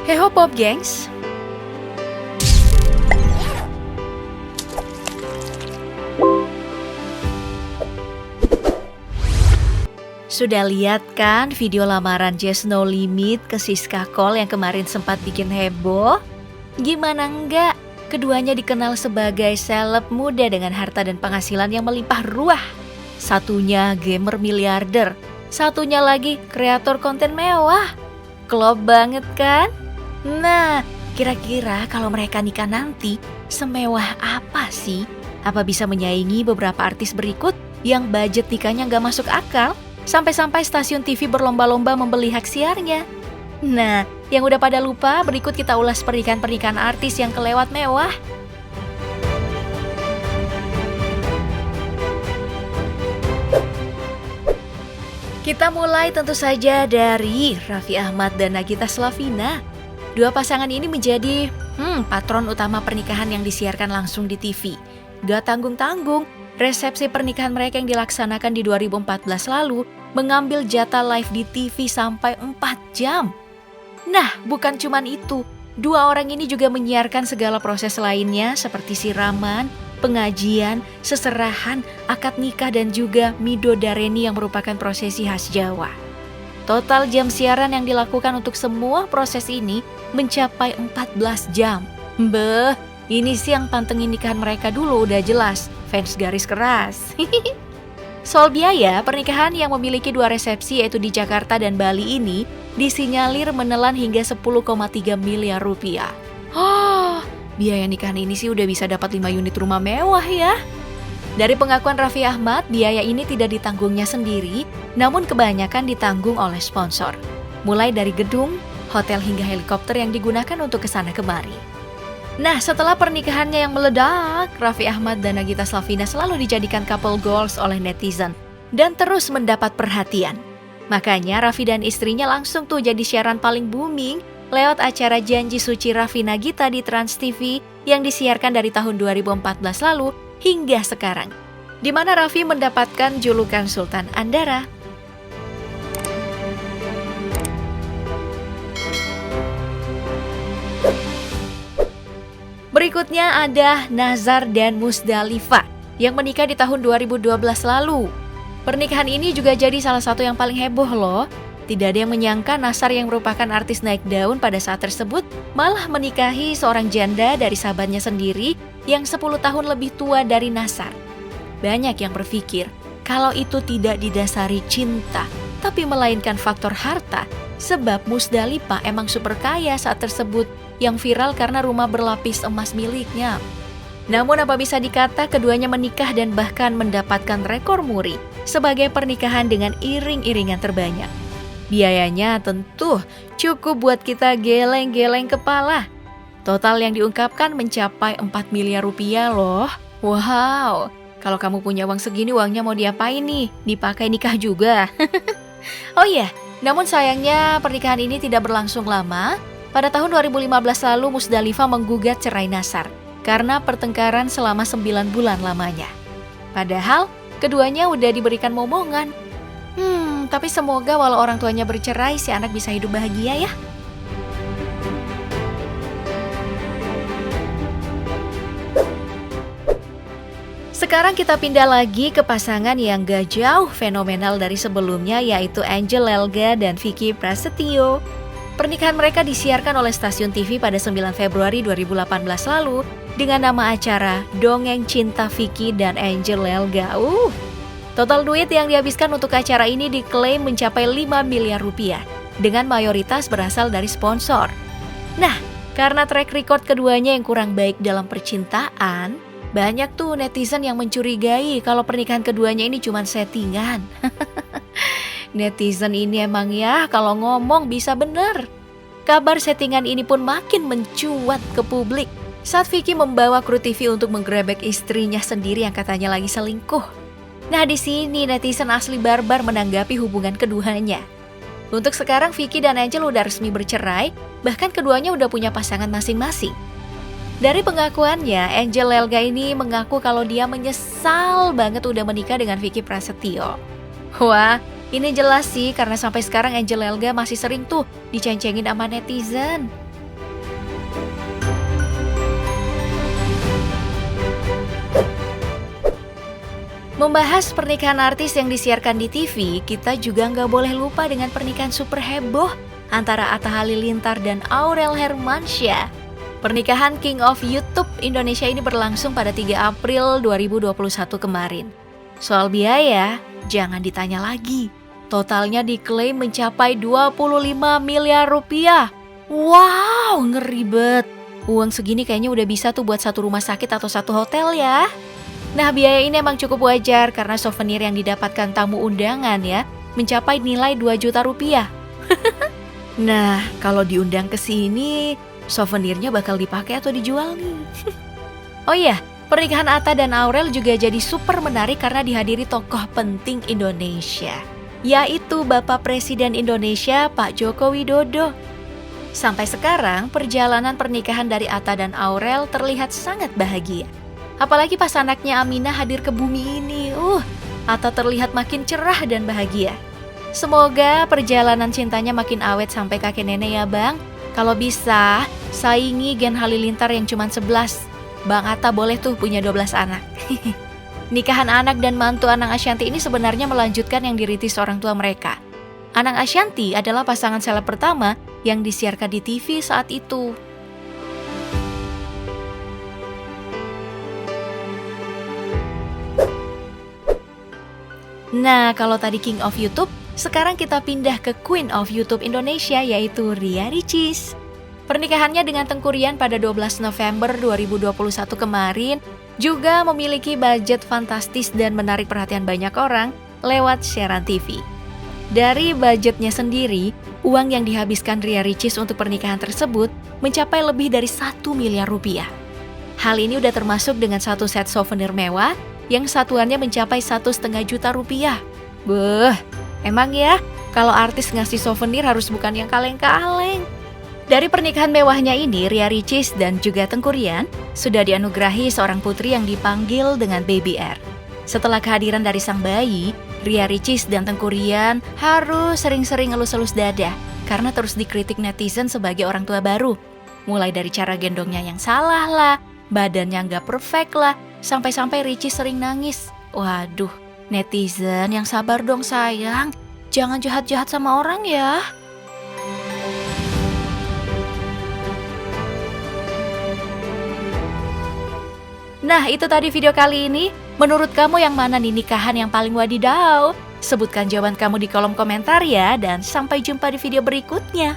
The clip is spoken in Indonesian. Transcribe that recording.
Heho Pop Gengs. Sudah lihat kan video lamaran Just No Limit ke Siska Cole yang kemarin sempat bikin heboh? Gimana enggak? Keduanya dikenal sebagai seleb muda dengan harta dan penghasilan yang melimpah ruah. Satunya gamer miliarder, satunya lagi kreator konten mewah. Klop banget kan? Nah, kira-kira kalau mereka nikah nanti, semewah apa sih? Apa bisa menyaingi beberapa artis berikut yang budget nikahnya nggak masuk akal? Sampai-sampai stasiun TV berlomba-lomba membeli hak siarnya. Nah, yang udah pada lupa, berikut kita ulas pernikahan-pernikahan artis yang kelewat mewah. Kita mulai tentu saja dari Raffi Ahmad dan Nagita Slavina. Dua pasangan ini menjadi patron utama pernikahan yang disiarkan langsung di TV. Gak tanggung-tanggung, resepsi pernikahan mereka yang dilaksanakan di 2014 lalu mengambil jatah live di TV sampai 4 jam. Nah, bukan cuman itu. Dua orang ini juga menyiarkan segala proses lainnya seperti siraman, pengajian, seserahan, akad nikah dan juga midodareni yang merupakan prosesi khas Jawa. Total jam siaran yang dilakukan untuk semua proses ini mencapai 14 jam. Beuh, ini sih yang pantengin nikahan mereka dulu udah jelas, fans garis keras. Soal biaya, pernikahan yang memiliki dua resepsi yaitu di Jakarta dan Bali ini disinyalir menelan hingga 10,3 miliar rupiah. Biaya nikahan ini sih udah bisa dapat 5 unit rumah mewah ya. Dari pengakuan Raffi Ahmad, biaya ini tidak ditanggungnya sendiri, namun kebanyakan ditanggung oleh sponsor. Mulai dari gedung, hotel hingga helikopter yang digunakan untuk kesana kemari. Nah, setelah pernikahannya yang meledak, Raffi Ahmad dan Nagita Slavina selalu dijadikan couple goals oleh netizen dan terus mendapat perhatian. Makanya Raffi dan istrinya langsung tuh jadi siaran paling booming lewat acara Janji Suci Raffi Nagita di Trans TV yang disiarkan dari tahun 2014 lalu hingga sekarang, di mana Raffi mendapatkan julukan Sultan Andara. Berikutnya ada Nazar dan Musdalifah yang menikah di tahun 2012 lalu. Pernikahan ini juga jadi salah satu yang paling heboh loh. Tidak ada yang menyangka Nazar yang merupakan artis naik daun pada saat tersebut malah menikahi seorang janda dari sahabatnya sendiri yang 10 tahun lebih tua dari Nazar. Banyak yang berpikir kalau itu tidak didasari cinta, tapi melainkan faktor harta, sebab Musdalifah emang super kaya saat tersebut yang viral karena rumah berlapis emas miliknya. Namun apa bisa dikata keduanya menikah dan bahkan mendapatkan rekor muri sebagai pernikahan dengan iring-iringan terbanyak. Biayanya tentu cukup buat kita geleng-geleng kepala. Total yang diungkapkan mencapai 4 miliar rupiah loh. Wow, kalau kamu punya uang segini uangnya mau diapain nih? Dipakai nikah juga. Oh iya, namun sayangnya pernikahan ini tidak berlangsung lama. Pada tahun 2015 lalu Musdalifah menggugat cerai Nazar karena pertengkaran selama 9 bulan lamanya. Padahal keduanya udah diberikan momongan. Tapi semoga walau orang tuanya bercerai si anak bisa hidup bahagia ya. Sekarang kita pindah lagi ke pasangan yang gak jauh fenomenal dari sebelumnya yaitu Angel Elga dan Vicky Prasetyo. Pernikahan mereka disiarkan oleh stasiun TV pada 9 Februari 2018 lalu dengan nama acara Dongeng Cinta Vicky dan Angel Elga. Total duit yang dihabiskan untuk acara ini diklaim mencapai 5 miliar rupiah dengan mayoritas berasal dari sponsor. Nah, karena track record keduanya yang kurang baik dalam percintaan, banyak tuh netizen yang mencurigai kalau pernikahan keduanya ini cuma settingan. Netizen ini emang ya kalau ngomong bisa bener. Kabar settingan ini pun makin mencuat ke publik saat Vicky membawa kru TV untuk menggerebek istrinya sendiri yang katanya lagi selingkuh. Nah di sini netizen asli barbar menanggapi hubungan keduanya. Untuk sekarang Vicky dan Angel udah resmi bercerai, bahkan keduanya udah punya pasangan masing-masing. Dari pengakuannya, Angel Elga ini mengaku kalau dia menyesal banget udah menikah dengan Vicky Prasetyo. Wah, ini jelas sih karena sampai sekarang Angel Elga masih sering tuh diceng-cengin sama netizen. Membahas pernikahan artis yang disiarkan di TV, kita juga nggak boleh lupa dengan pernikahan super heboh antara Atta Halilintar dan Aurel Hermansyah. Pernikahan King of YouTube Indonesia ini berlangsung pada 3 April 2021 kemarin. Soal biaya, jangan ditanya lagi. Totalnya diklaim mencapai 25 miliar rupiah. Wow, ngeri bet. Uang segini kayaknya udah bisa tuh buat satu rumah sakit atau satu hotel ya. Nah, biaya ini emang cukup wajar karena souvenir yang didapatkan tamu undangan ya mencapai nilai 2 juta rupiah. Nah, kalau diundang ke sini, souvenirnya bakal dipakai atau dijual nih. Oh iya, pernikahan Atta dan Aurel juga jadi super menarik karena dihadiri tokoh penting Indonesia, yaitu Bapak Presiden Indonesia Pak Joko Widodo. Sampai sekarang, perjalanan pernikahan dari Atta dan Aurel terlihat sangat bahagia. Apalagi pas anaknya Aminah hadir ke bumi ini, Atta terlihat makin cerah dan bahagia. Semoga perjalanan cintanya makin awet sampai kakek nenek ya Bang. Kalau bisa, saingi Gen Halilintar yang cuma 11. Bang Atta boleh tuh punya 12 anak. Nikahan anak dan mantu Anang Ashanty ini sebenarnya melanjutkan yang dirintis orang tua mereka. Anang Ashanty adalah pasangan seleb pertama yang disiarkan di TV saat itu. Nah, kalau tadi King of YouTube, sekarang kita pindah ke Queen of YouTube Indonesia yaitu Ria Ricis. Pernikahannya dengan Tengku Ryan pada 12 November 2021 kemarin juga memiliki budget fantastis dan menarik perhatian banyak orang lewat siaran TV. Dari budgetnya sendiri, uang yang dihabiskan Ria Ricis untuk pernikahan tersebut mencapai lebih dari 1 miliar rupiah. Hal ini udah termasuk dengan satu set souvenir mewah yang satuannya mencapai 1,5 juta rupiah. Beuh, emang ya, kalau artis ngasih souvenir harus bukan yang kaleng-kaleng. Dari pernikahan mewahnya ini, Ria Ricis dan juga Tengku Ryan sudah dianugerahi seorang putri yang dipanggil dengan Baby R. Setelah kehadiran dari sang bayi, Ria Ricis dan Tengku Ryan harus sering-sering elus-elus dada karena terus dikritik netizen sebagai orang tua baru. Mulai dari cara gendongnya yang salah lah, badannya nggak perfect lah, sampai-sampai Ricis sering nangis. Waduh, netizen yang sabar dong sayang, jangan jahat-jahat sama orang ya. Nah, itu tadi video kali ini. Menurut kamu yang mana nih nikahan yang paling wadidaw? Sebutkan jawaban kamu di kolom komentar ya, dan sampai jumpa di video berikutnya.